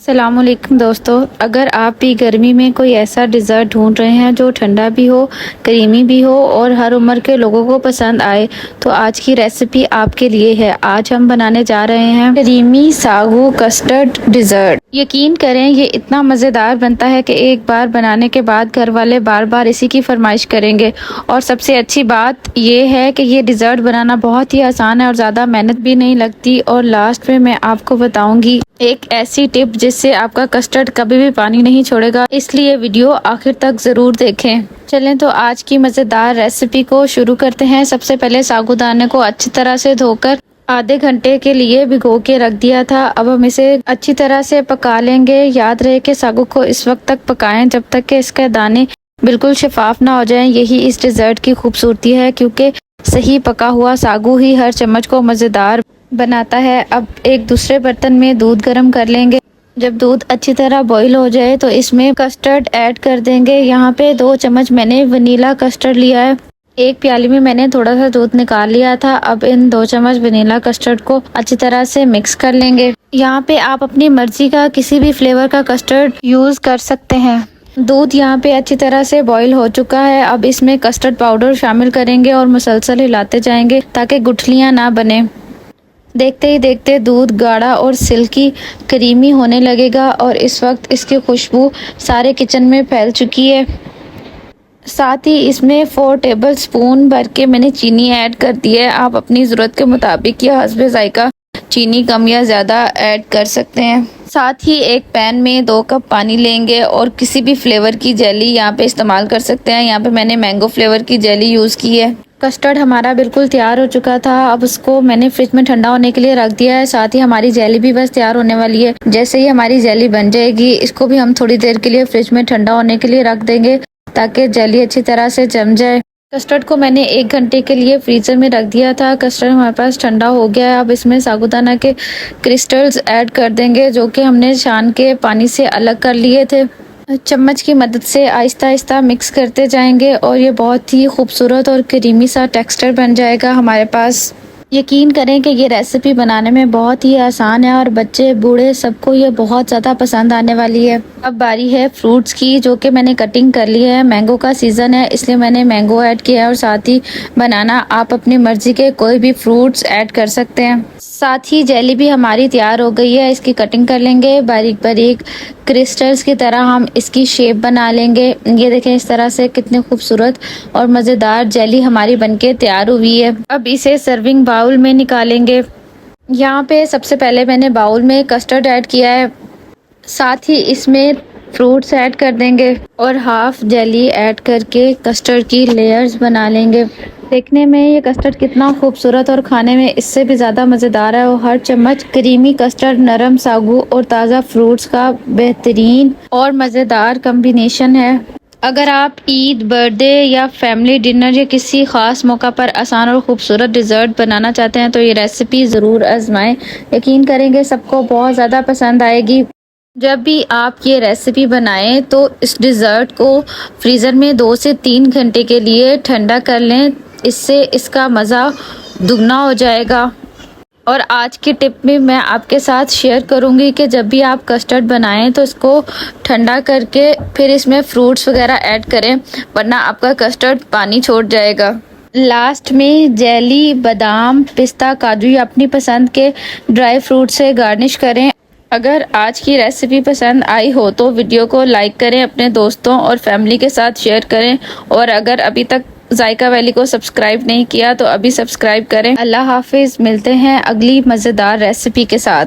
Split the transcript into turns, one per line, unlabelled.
अस्सलामुअलैकुम दोस्तों, अगर आप भी गर्मी में कोई ऐसा डिज़र्ट ढूंढ रहे हैं जो ठंडा भी हो, क्रीमी भी हो और हर उम्र के लोगों को पसंद आए, तो आज की रेसिपी आपके लिए है। आज हम बनाने जा रहे हैं क्रीमी सागू कस्टर्ड डिज़र्ट। यकीन करें, ये इतना मज़ेदार बनता है कि एक बार बनाने के बाद घर वाले बार बार इसी की फरमाइश करेंगे। और सबसे अच्छी बात ये है कि ये डिज़र्ट बनाना बहुत ही आसान है और ज़्यादा मेहनत भी नहीं लगती। और लास्ट में मैं आपको बताऊंगी एक ऐसी टिप जिससे आपका कस्टर्ड कभी भी पानी नहीं छोड़ेगा, इसलिए वीडियो आखिर तक ज़रूर देखें। चलें तो आज की मज़ेदार रेसिपी को शुरू करते हैं। सबसे पहले साबूदाने को अच्छी तरह से धोकर आधे घंटे के लिए भिगो के रख दिया था। अब हम इसे अच्छी तरह से पका लेंगे। याद रहे कि सागू को इस वक्त तक पकाएं जब तक कि इसके दाने बिल्कुल शफाफ ना हो जाएं। यही इस डिज़र्ट की खूबसूरती है, क्योंकि सही पका हुआ सागू ही हर चम्मच को मज़ेदार बनाता है। अब एक दूसरे बर्तन में दूध गर्म कर लेंगे। जब दूध अच्छी तरह बॉईल हो जाए तो इसमें कस्टर्ड ऐड कर देंगे। यहाँ पे 2 चम्मच मैंने वनीला कस्टर्ड लिया है। एक प्याली में मैंने थोड़ा सा दूध निकाल लिया था। अब इन 2 चम्मच वनीला कस्टर्ड को अच्छी तरह से मिक्स कर लेंगे। यहाँ पे आप अपनी मर्जी का किसी भी फ्लेवर का कस्टर्ड यूज कर सकते हैं। दूध यहाँ पे अच्छी तरह से बॉईल हो चुका है। अब इसमें कस्टर्ड पाउडर शामिल करेंगे और मुसलसल हिलाते जाएंगे ताकि गुठलियाँ ना बने। देखते ही देखते दूध गाढ़ा और सिल्की क्रीमी होने लगेगा और इस वक्त इसकी खुशबू सारे किचन में फैल चुकी है। साथ ही इसमें 4 टेबल स्पून भर के मैंने चीनी ऐड कर दी है। आप अपनी ज़रूरत के मुताबिक या हस्बे जायका चीनी कम या ज़्यादा ऐड कर सकते हैं। साथ ही एक पैन में 2 कप पानी लेंगे और किसी भी फ्लेवर की जेली यहाँ पे इस्तेमाल कर सकते हैं। यहाँ पे मैंने मैंगो फ्लेवर की जेली यूज़ की है। कस्टर्ड हमारा बिल्कुल तैयार हो चुका था। अब उसको मैंने फ्रिज में ठंडा होने के लिए रख दिया है। साथ ही हमारी जेली भी बस तैयार होने वाली है। जैसे ही हमारी जेली बन जाएगी, इसको भी हम थोड़ी देर के लिए फ्रिज में ठंडा होने के लिए रख देंगे ताकि जेली अच्छी तरह से जम जाए। कस्टर्ड को मैंने 1 घंटे के लिए फ्रीजर में रख दिया था। कस्टर्ड हमारे पास ठंडा हो गया है। अब इसमें साबूदाना के क्रिस्टल्स ऐड कर देंगे, जो कि हमने छान के पानी से अलग कर लिए थे। चम्मच की मदद से आहिस्ता आहिस्ता मिक्स करते जाएंगे और ये बहुत ही खूबसूरत और क्रीमी सा टेक्सचर बन जाएगा हमारे पास। यकीन करें कि ये रेसिपी बनाने में बहुत ही आसान है और बच्चे बूढ़े सबको ये बहुत ज़्यादा पसंद आने वाली है। अब बारी है फ्रूट्स की, जो कि मैंने कटिंग कर ली है। मैंगो का सीज़न है, इसलिए मैंने मैंगो ऐड किया है और साथ ही बनाना। आप अपनी मर्जी के कोई भी फ्रूट्स ऐड कर सकते हैं। साथ ही जेली भी हमारी तैयार हो गई है। इसकी कटिंग कर लेंगे बारीक बारीक क्रिस्टल्स की तरह। हम इसकी शेप बना लेंगे। ये देखें, इस तरह से कितने खूबसूरत और मज़ेदार जेली हमारी बनके तैयार हुई है। अब इसे सर्विंग बाउल में निकालेंगे। यहाँ पे सबसे पहले मैंने बाउल में कस्टर्ड ऐड किया है। साथ ही इसमें फ्रूट्स ऐड कर देंगे और हाफ जेली ऐड करके कस्टर्ड की लेयर्स बना लेंगे। देखने में ये कस्टर्ड कितना खूबसूरत और खाने में इससे भी ज़्यादा मज़ेदार है। और हर चम्मच क्रीमी कस्टर्ड, नरम सागू और ताज़ा फ्रूट्स का बेहतरीन और मज़ेदार कम्बिनेशन है। अगर आप ईद, बर्थडे या फैमिली डिनर या किसी ख़ास मौका पर आसान और ख़ूबसूरत डिज़र्ट बनाना चाहते हैं तो ये रेसिपी ज़रूर आजमाएं। यकीन करेंगे सबको बहुत ज़्यादा पसंद आएगी। जब भी आप ये रेसिपी बनाएं तो इस डिज़र्ट को फ्रीज़र में 2 से 3 घंटे के लिए ठंडा कर लें। इससे इसका मज़ा दुगना हो जाएगा। और आज की टिप में मैं आपके साथ शेयर करूंगी कि जब भी आप कस्टर्ड बनाएं तो इसको ठंडा करके फिर इसमें फ्रूट्स वगैरह ऐड करें, वरना आपका कस्टर्ड पानी छोड़ जाएगा। लास्ट में जेली, बादाम, पिस्ता, काजू या अपनी पसंद के ड्राई फ्रूट से गार्निश करें। अगर आज की रेसिपी पसंद आई हो तो वीडियो को लाइक करें, अपने दोस्तों और फैमिली के साथ शेयर करें। और अगर अभी तक जायका वैली को सब्सक्राइब नहीं किया तो अभी सब्सक्राइब करें। अल्लाह हाफिज़। मिलते हैं अगली मज़ेदार रेसिपी के साथ।